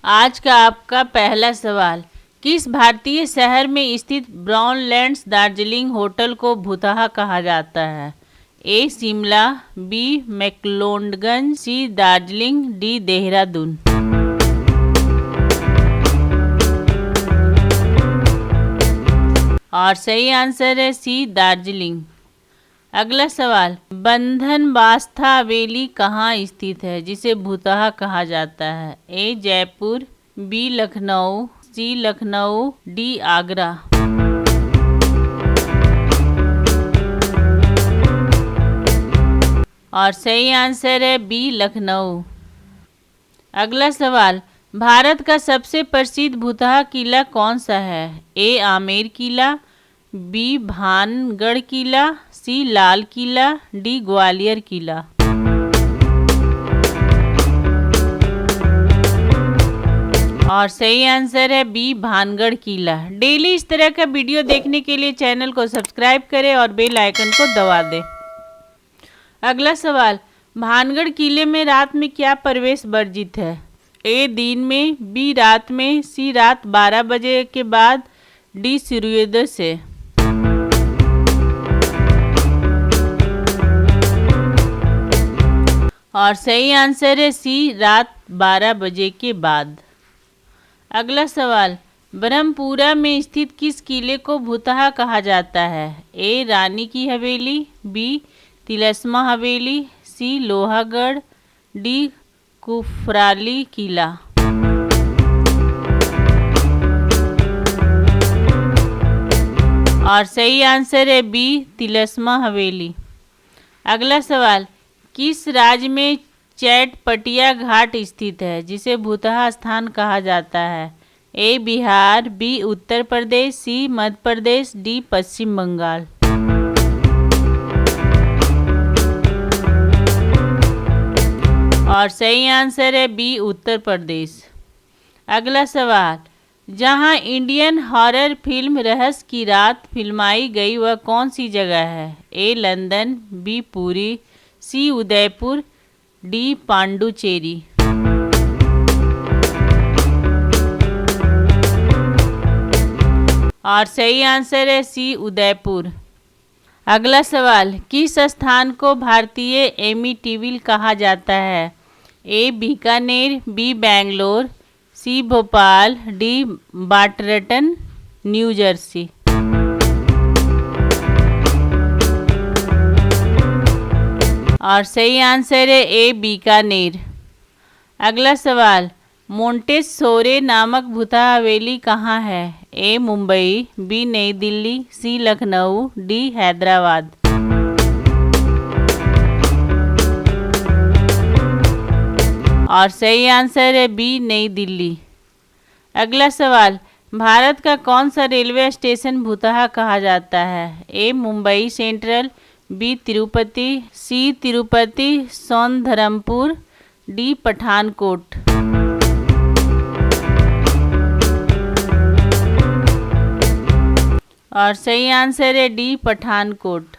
आज का आपका पहला सवाल, किस भारतीय शहर में स्थित ब्राउनलैंड्स दार्जिलिंग होटल को भुतहा कहा जाता है? ए शिमला, बी मैक्लोडगंज, सी दार्जिलिंग, डी देहरादून। और सही आंसर है सी दार्जिलिंग। अगला सवाल, बंधन बास्था हवेली कहाँ स्थित है जिसे भुतहा कहा जाता है? ए जयपुर, बी लखनऊ, सी लखनऊ, डी आगरा। और सही आंसर है बी लखनऊ। अगला सवाल, भारत का सबसे प्रसिद्ध भुतहा किला कौन सा है? ए आमेर किला, बी भानगढ़ किला, सी लाल किला, डी ग्वालियर किला। और सही आंसर है बी भानगढ़ किला। डेली इस तरह का वीडियो देखने के लिए चैनल को सब्सक्राइब करें और बेल आइकन को दबा दें। अगला सवाल, भानगढ़ किले में रात में क्या प्रवेश वर्जित है? ए दिन में, बी रात में, सी रात 12 बजे के बाद, डी सूर्योदय से। और सही आंसर है सी रात 12 बजे के बाद। अगला सवाल, ब्रह्मपुरा में स्थित किस किले को भुतहा कहा जाता है? ए रानी की हवेली, बी तिलस्मा हवेली, सी लोहागढ़, डी कुफराली किला। और सही आंसर है बी तिलस्मा हवेली। अगला सवाल, किस राज्य में चैटपटिया घाट स्थित है जिसे भुतहा स्थान कहा जाता है? ए बिहार, बी उत्तर प्रदेश, सी मध्य प्रदेश, डी पश्चिम बंगाल। और सही आंसर है बी उत्तर प्रदेश। अगला सवाल, जहां इंडियन हॉरर फिल्म रहस्य की रात फिल्माई गई वह कौन सी जगह है? ए लंदन, बी पुरी, सी उदयपुर, डी पांडुचेरी। और सही आंसर है सी उदयपुर। अगला सवाल, किस स्थान को भारतीय एमिटिविल कहा जाता है? ए बीकानेर, बी बेंगलोर, सी भोपाल, डी बाटरटन, न्यू जर्सी। और सही आंसर है ए बीकानेर। अगला सवाल, मोंटेसोरे नामक भुतहा हवेली कहाँ है? ए मुंबई, बी नई दिल्ली, सी लखनऊ, डी हैदराबाद। और सही आंसर है बी नई दिल्ली। अगला सवाल, भारत का कौन सा रेलवे स्टेशन भुतहा कहा जाता है? ए मुंबई सेंट्रल, बी तिरुपति, सी तिरुपति सौंदरमपुर, डी पठानकोट। और सही आंसर है डी पठानकोट।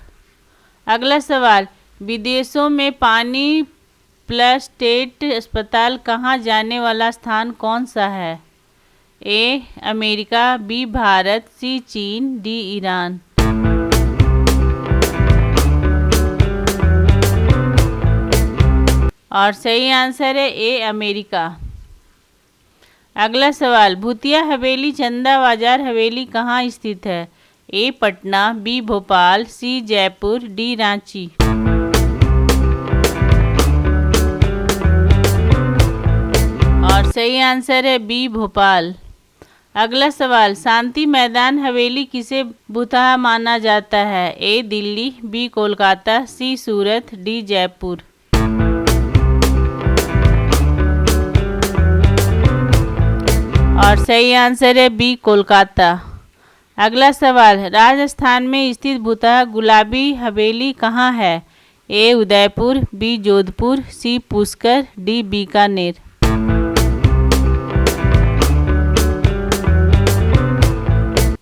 अगला सवाल, विदेशों में पानी प्लस टेट अस्पताल कहाँ जाने वाला स्थान कौन सा है? ए अमेरिका, बी भारत, सी चीन, डी ईरान। और सही आंसर है ए अमेरिका। अगला सवाल, भूतिया हवेली चंदा बाजार हवेली कहाँ स्थित है? ए पटना, बी भोपाल, सी जयपुर, डी रांची। और सही आंसर है बी भोपाल। अगला सवाल, शांति मैदान हवेली किसे भुतहा माना जाता है? ए दिल्ली, बी कोलकाता, सी सूरत, डी जयपुर। और सही आंसर है बी कोलकाता। अगला सवाल, राजस्थान में स्थित भुतहा गुलाबी हवेली कहाँ है? ए उदयपुर, बी जोधपुर, सी पुष्कर, डी बीकानेर।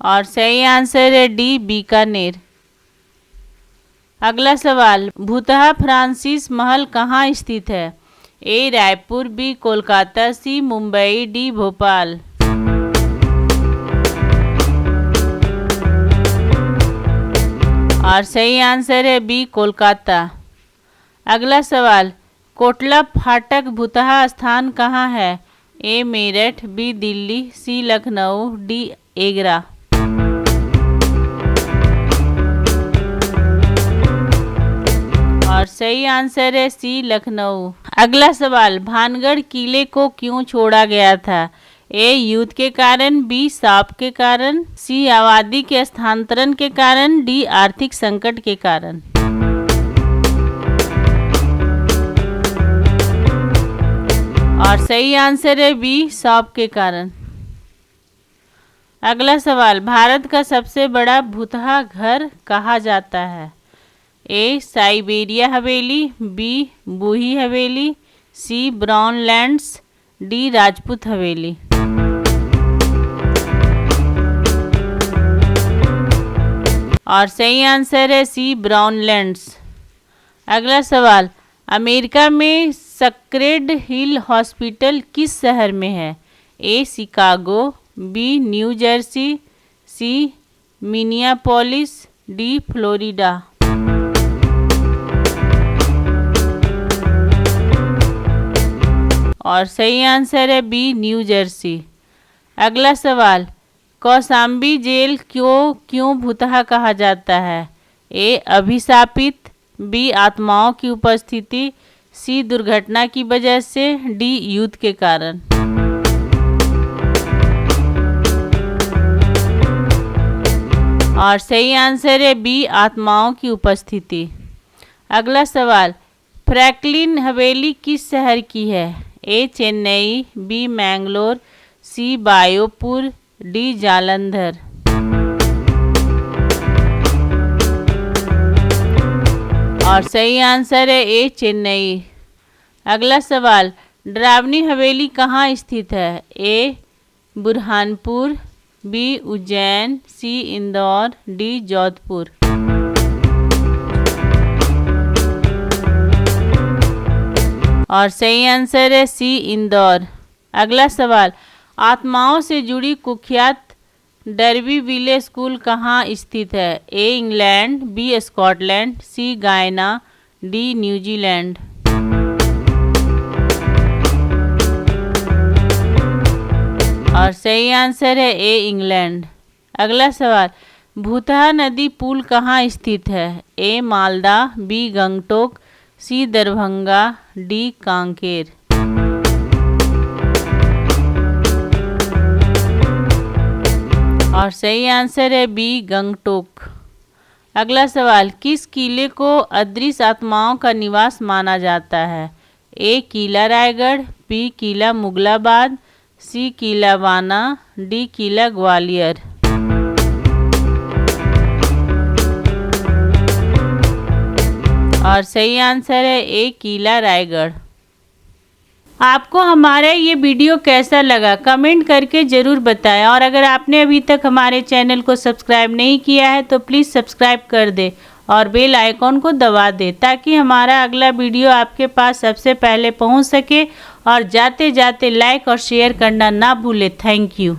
और सही आंसर है डी बीकानेर। अगला सवाल, भुतहा फ्रांसिस महल कहाँ स्थित है? ए रायपुर, बी कोलकाता, सी मुंबई, डी भोपाल। और सही आंसर है बी कोलकाता। अगला सवाल, कोटला फाटक भुतहा स्थान कहाँ है? ए मेरठ, बी दिल्ली, सी लखनऊ, डी एगरा। और सही आंसर है सी लखनऊ। अगला सवाल, भानगढ़ किले को क्यों छोड़ा गया था? ए युद्ध के कारण, बी सांप के कारण, सी आबादी के स्थानांतरण के कारण, डी आर्थिक संकट के कारण। और सही आंसर है बी सांप के कारण। अगला सवाल, भारत का सबसे बड़ा भुतहा घर कहा जाता है? ए साइबेरिया हवेली, बी बूही हवेली, सी ब्राउन लैंड्स, डी राजपूत हवेली। और सही आंसर है सी ब्राउन लैंड्स। अगला सवाल, अमेरिका में सक्रेड हिल हॉस्पिटल किस शहर में है? ए शिकागो, बी न्यू जर्सी, सी मिनियापोलिस, डी फ्लोरिडा। और सही आंसर है बी न्यू जर्सी। अगला सवाल, कौशाम्बी जेल क्यों भुतहा कहा जाता है? ए अभिशापित, बी आत्माओं की उपस्थिति, सी दुर्घटना की वजह से, डी युद्ध के कारण। और सही आंसर है बी आत्माओं की उपस्थिति। अगला सवाल, फ्रैंकलिन हवेली किस शहर की है? ए चेन्नई, बी मैंगलोर, सी बायोपुर, डी जालंधर। और सही आंसर है ए चेन्नई। अगला सवाल, डरावनी हवेली कहाँ स्थित है? ए बुरहानपुर, बी उज्जैन, सी इंदौर, डी जोधपुर। और सही आंसर है सी इंदौर। अगला सवाल, आत्माओं से जुड़ी कुख्यात डर्बीविले स्कूल कहाँ स्थित है? ए इंग्लैंड, बी स्कॉटलैंड, सी गायना, डी न्यूजीलैंड। और सही आंसर है ए इंग्लैंड। अगला सवाल, भुतहा नदी पुल कहाँ स्थित है? ए मालदा, बी गंगटोक, सी दरभंगा, डी कांकेर। और सही आंसर है बी गंगटोक। अगला सवाल, किस किले को अदृश्य आत्माओं का निवास माना जाता है? ए किला रायगढ़, बी किला मुगलाबाद, सी किला वाना, डी किला ग्वालियर। और सही आंसर है ए किला रायगढ़। आपको हमारा ये वीडियो कैसा लगा कमेंट करके ज़रूर बताएं, और अगर आपने अभी तक हमारे चैनल को सब्सक्राइब नहीं किया है तो प्लीज़ सब्सक्राइब कर दे और बेल आइकॉन को दबा दे ताकि हमारा अगला वीडियो आपके पास सबसे पहले पहुंच सके। और जाते जाते लाइक और शेयर करना ना भूले। Thank you.